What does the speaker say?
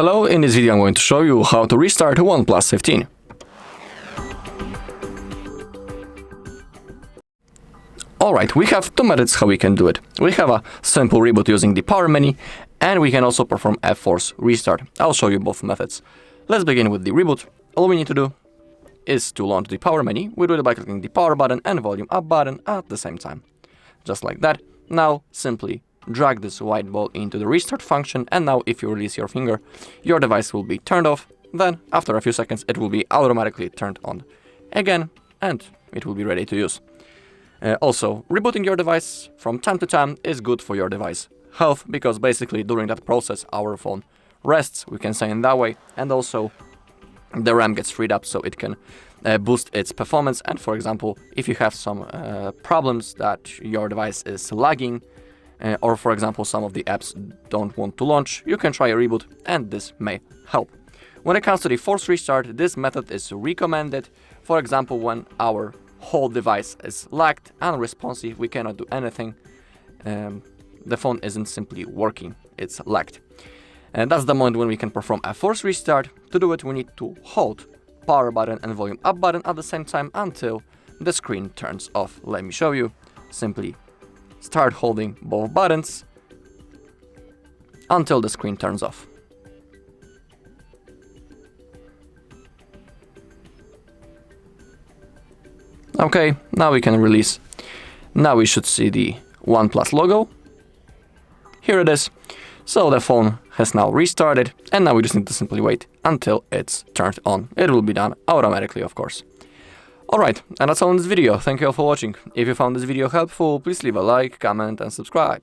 Hello, in this video I'm going to show you how to restart a OnePlus 15. Alright, we have two methods how we can do it. We have a simple reboot using the power menu, and we can also perform a force restart. I'll show you both methods. Let's begin with the reboot. All we need to do is to launch the power menu. We do it by clicking the power button and volume up button at the same time. Just like that. Now simply drag this white ball into the restart function, and now if you release your finger, your device will be turned off. Then after a few seconds it will be automatically turned on again, and it will be ready to use. Also, rebooting your device from time to time is good for your device health, because basically during that process our phone rests, we can say in that way, and also the RAM gets freed up so it can boost its performance. And for example, if you have some problems that your device is lagging, or for example some of the apps don't want to launch, you can try a reboot and this may help. When it comes to the force restart, this method is recommended. For example, when our whole device is lagged, unresponsive, we cannot do anything, the phone isn't simply working, it's lagged. And that's the moment when we can perform a force restart. To do it, we need to hold power button and volume up button at the same time until the screen turns off. Let me show you. Simply start holding both buttons until the screen turns off. Okay, now we can release. Now we should see the OnePlus logo. Here it is. So the phone has now restarted, and now we just need to simply wait until it's turned on. It will be done automatically, of course. Alright, and that's all in this video. Thank you all for watching. If you found this video helpful, please leave a like, comment and subscribe.